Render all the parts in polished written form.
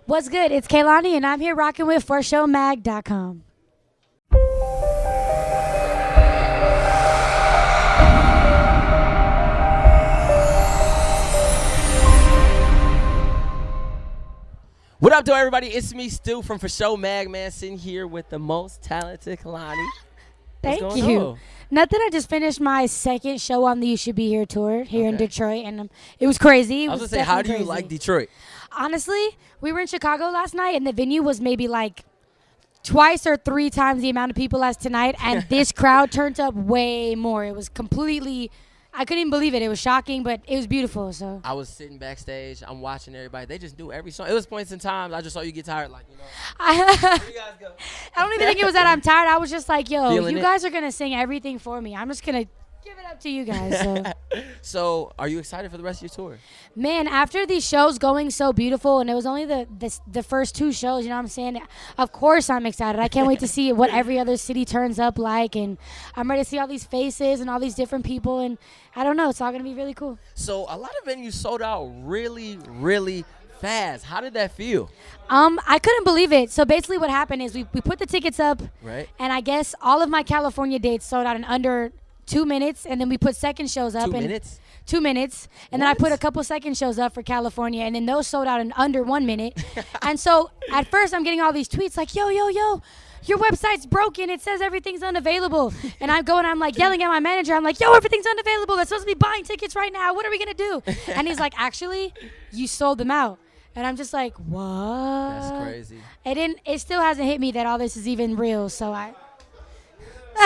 What's good? It's Kehlani, and I'm here rocking with forshowmag.com. What up, though, everybody? It's me, Stewe from For Show Mag, man, sitting here with the most talented Kehlani. Thank you. Nothing. I just finished my second show on the You Should Be Here tour here in Detroit, and it was crazy. I was going to say, how do you like Detroit? Honestly, we were in Chicago last night, and the venue was maybe like twice or three times the amount of people as tonight, and this crowd turned up way more. It was completely, I couldn't even believe it. It was shocking, but it was beautiful. So I was sitting backstage. I'm watching everybody. They just knew every song. It was points in time. I just saw you get tired, like, I where you guys go? I don't even think it was that I'm tired. I was just like, yo, Feeling you it? guys are going to sing everything for me. I'm just going to give it up to you guys. So. So, are you excited for the rest of your tour? Man, after these shows going so beautiful, and it was only the first two shows, you know what I'm saying? Of course I'm excited. I can't wait to see what every other city turns up like, and I'm ready to see all these faces and all these different people, and I don't know. It's all going to be really cool. So, a lot of venues sold out really, really fast. How did that feel? I couldn't believe it. So basically what happened is we put the tickets up, Right. and I guess all of my California dates sold out in under 2 minutes, and then we put second shows up. 2 minutes? 2 minutes, and then I What? put a couple second shows up for California, and then those sold out in under 1 minute. And so at first I'm getting all these tweets like, yo, your website's broken. It says everything's unavailable. And I'm like yelling at my manager. I'm like, yo, everything's unavailable. They're supposed to be buying tickets right now. What are we going to do? And he's like, actually, you sold them out. And I'm just like, what? That's crazy. It still hasn't hit me that all this is even real. So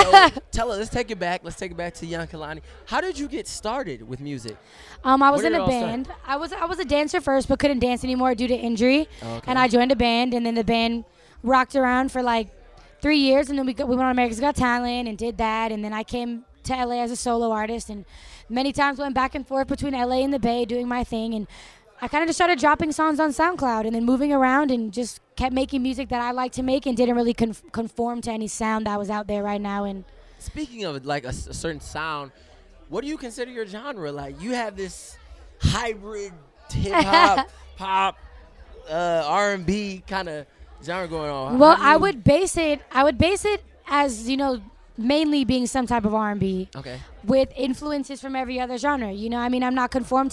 So, tell us, let's take it back. Let's take it back to young Kehlani. How did you get started with music? I was Where in did it a all start? band. I was a dancer first, but couldn't dance anymore due to injury. Okay. And I joined a band, and then the band rocked around for like 3 years, and then we went on America's Got Talent and did that, and then I came to LA as a solo artist, and many times went back and forth between LA and the Bay doing my thing, and I kind of just started dropping songs on SoundCloud and then moving around and just kept making music that I like to make and didn't really conform to any sound that was out there right now. And Speaking of like a certain sound, what do you consider your genre? Like, you have this hybrid hip hop, pop, R&B kind of genre going on. well, How do you- I would base it as, mainly being some type of R&B. Okay. With influences from every other genre. I mean, I'm not conformed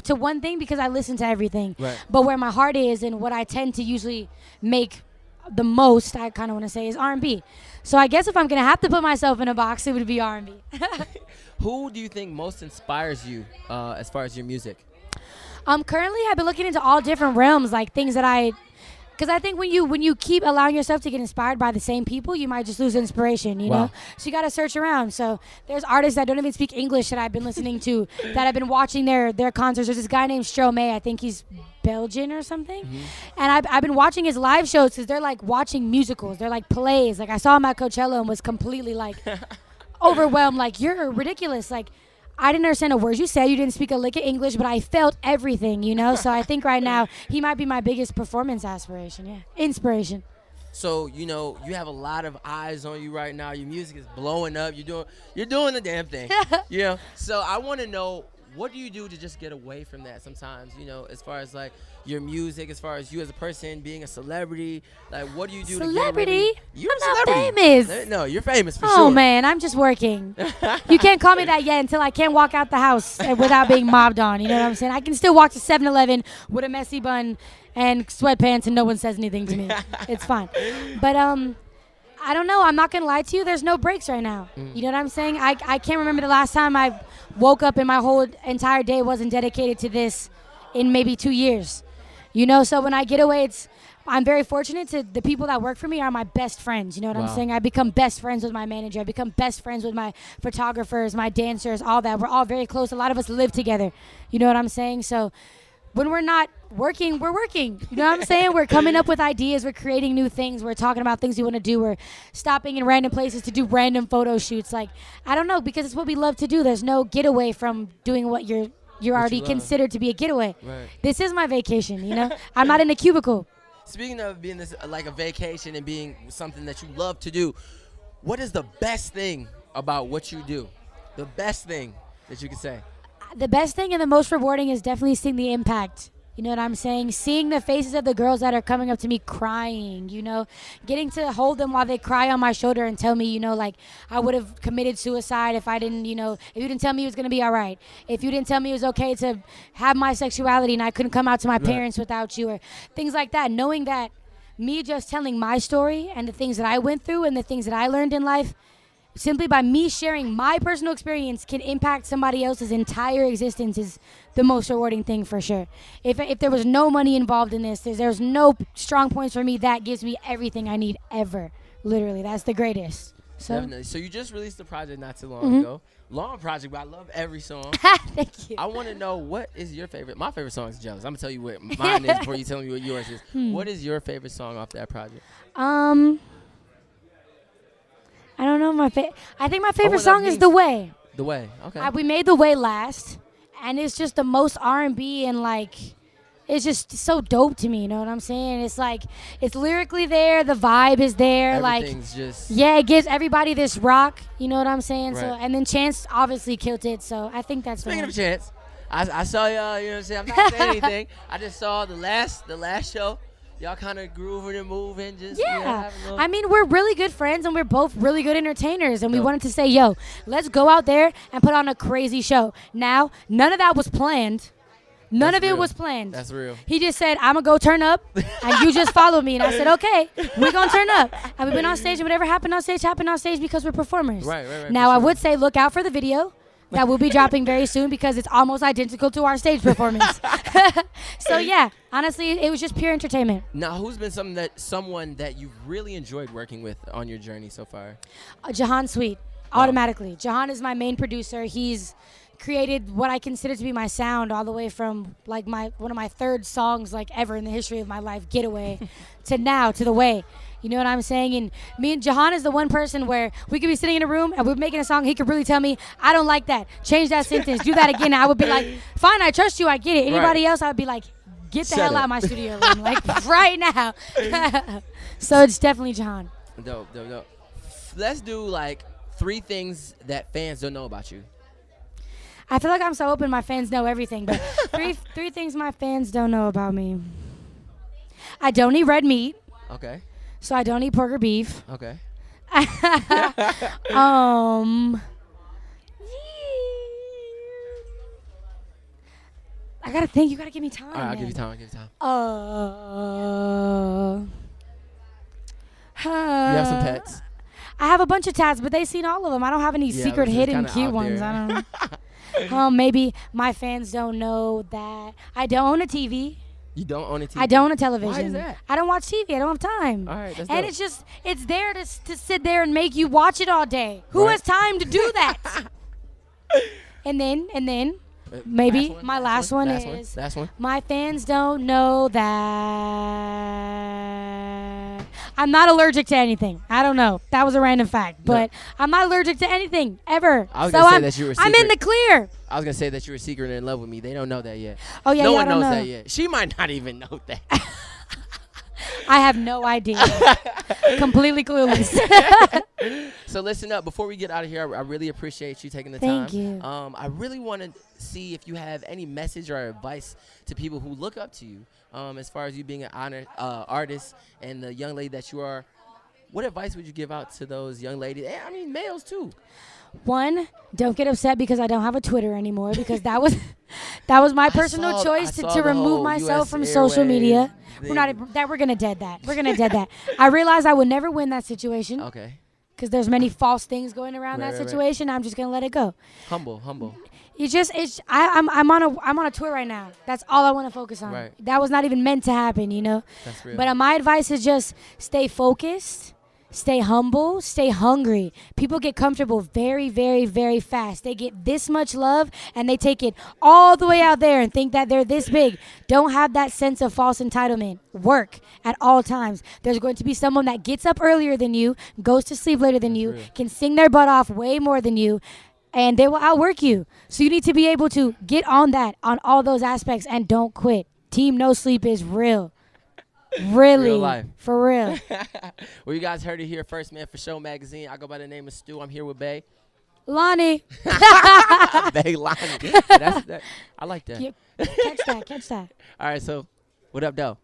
to one thing because I listen to everything. Right. But where my heart is and what I tend to usually make the most, I kind of want to say, is R&B. So I guess if I'm going to have to put myself in a box, it would be R&B. Who do you think most inspires you as far as your music? Currently, I've been looking into all different realms, like things that because I think when you keep allowing yourself to get inspired by the same people, you might just lose inspiration, you Wow. know? So you got to search around. So there's artists that don't even speak English that I've been listening to, that I've been watching their concerts. There's this guy named Stromae. I think he's Belgian or something. Mm-hmm. And I've been watching his live shows because they're like watching musicals. They're like plays. Like I saw him at Coachella and was completely like overwhelmed. Like, you're ridiculous. Like, I didn't understand a word you said. You didn't speak a lick of English, but I felt everything, So I think right now he might be my biggest performance aspiration. Yeah, inspiration. So, you have a lot of eyes on you right now. Your music is blowing up. You're doing the damn thing. So I want to know, what do you do to just get away from that sometimes, as far as like your music, as far as you as a person being a celebrity? Like, what do you do to get Celebrity? away? You're I'm a not celebrity. famous. No, you're famous for Oh sure. man, I'm just working. You can't call me that yet until I can't walk out the house without being mobbed on. You know what I'm saying? I can still walk to 7-Eleven with a messy bun and sweatpants and no one says anything to me. It's fine. But I don't know. I'm not going to lie to you. There's no breaks right now. You know what I'm saying? I can't remember the last time I woke up and my whole entire day wasn't dedicated to this in maybe 2 years. So when I get away, I'm very fortunate to the people that work for me are my best friends. You know what I'm Wow. saying? I become best friends with my manager. I become best friends with my photographers, my dancers, all that. We're all very close. A lot of us live together. You know what I'm saying? So when we're not working, we're working. You know what I'm saying? We're coming up with ideas. We're creating new things. We're talking about things we want to do. We're stopping in random places to do random photo shoots. Like, I don't know, because it's what we love to do. There's no getaway from doing what you're already love. considered to be a getaway. Right. This is my vacation, I'm not in a cubicle. Speaking of being this like a vacation and being something that you love to do, what is the best thing about what you do? The best thing that you can say? The best thing and the most rewarding is definitely seeing the impact, You know what I'm saying? Seeing the faces of the girls that are coming up to me crying, you know, getting to hold them while they cry on my shoulder and tell me, you know, like I would have committed suicide if I didn't, you know, if you didn't tell me it was going to be all right. If you didn't tell me it was okay to have my sexuality and I couldn't come out to my parents without you, or things like that. Knowing that me just telling my story and the things that I went through and the things that I learned in life, simply by me sharing my personal experience, can impact somebody else's entire existence, is the most rewarding thing for sure. If there was no money involved in this, there's no strong points for me, that gives me everything I need ever. Literally, that's the greatest. So. Definitely. So you just released the project not too long ago. Long project, but I love every song. Thank you. I want to know, what is your favorite? My favorite song is Jealous. I'm going to tell you what mine is before you tell me what yours is. What is your favorite song off that project? I don't know. I think my favorite song is The Way. The Way. Okay. We made The Way last, and it's just the most R&B, and like, it's just so dope to me. You know what I'm saying? It's like, it's lyrically there, the vibe is there. Everything's just. Yeah, it gives everybody this rock. You know what I'm saying? Right. So, and then Chance obviously killed it. So I think that's. Speaking of Chance, I saw y'all. You know what I'm saying? I'm not saying anything. I just saw the last show. Y'all kind of grooving and moving, just yeah. I mean, we're really good friends, and we're both really good entertainers, and we wanted to say, yo, let's go out there and put on a crazy show. Now, none of that was planned. None of it was planned. That's real. He just said, I'm going to go turn up, and you just follow me. And I said, okay, we're going to turn up. And we've been on stage, and whatever happened on stage because we're performers. Right. Now, I would say look out for the video. That will be dropping very soon because it's almost identical to our stage performance. So, yeah, honestly, it was just pure entertainment. Now, who's been someone that you've really enjoyed working with on your journey so far? Jahan Sweet, automatically. Jahan is my main producer. He's created what I consider to be my sound all the way from like one of my third songs like ever in the history of my life, Getaway, to now, to The Way. You know what I'm saying? And me and Jahan is the one person where we could be sitting in a room and we're making a song. He could really tell me, I don't like that. Change that sentence. Do that again. And I would be like, fine, I trust you. I get it. Anybody else, I would be like, get the hell out of my studio room. Like, right now. So it's definitely Jahan. Dope. Let's do like 3 things that fans don't know about you. I feel like I'm so open, my fans know everything. But three things my fans don't know about me. I don't eat red meat. Okay. So I don't eat pork or beef. Okay. I gotta think. You gotta give me time. All right, I'll give you time. You have some pets? I have a bunch of tats, but they've seen all of them. I don't have any secret, hidden, cute ones. I don't know. Maybe my fans don't know that I don't own a TV. You don't own a TV? I don't own a television. Why is that? I don't watch TV. I don't have time. All right, that's and dope. it's there to sit there and make you watch it all day. Who has time to do that? and then maybe my last one is my fans don't know that I'm not allergic to anything. I don't know. That was a random fact, but I'm not allergic to anything ever. I was gonna say that you were secret. I'm in the clear. I was gonna say that you were secretly in love with me. They don't know that yet. Oh yeah, no yeah, one I don't knows know. that yet. She might not even know that. I have no idea. Completely clueless. So listen up. Before we get out of here, I really appreciate you taking the time. Thank you. I really want to see if you have any message or advice to people who look up to you, as far as you being an honored artist and the young lady that you are. What advice would you give out to those young ladies? And, I mean, males too. One, don't get upset because I don't have a Twitter anymore because that was my personal choice to remove myself from social media. We're gonna dead that. We're gonna dead that. I realized I would never win that situation. Okay. Because there's many false things going around that situation. Right. I'm just gonna let it go. Humble. I'm on a tour right now. That's all I want to focus on. Right. That was not even meant to happen, you know. That's real. But my advice is just stay focused. Stay humble, stay hungry. People get comfortable very, very, very fast. They get this much love and they take it all the way out there and think that they're this big. Don't have that sense of false entitlement. Work at all times. There's going to be someone that gets up earlier than you, goes to sleep later than you, can sing their butt off way more than you, and they will outwork you. So you need to be able to get on that, on all those aspects, and don't quit. Team No Sleep is real. Really, real life. For real. Well, you guys heard it here first, man. For Show Magazine, I go by the name of Stu. I'm here with Bae. Lonnie. Beg Lonnie. That, I like that. Catch that. All right, so what up, though?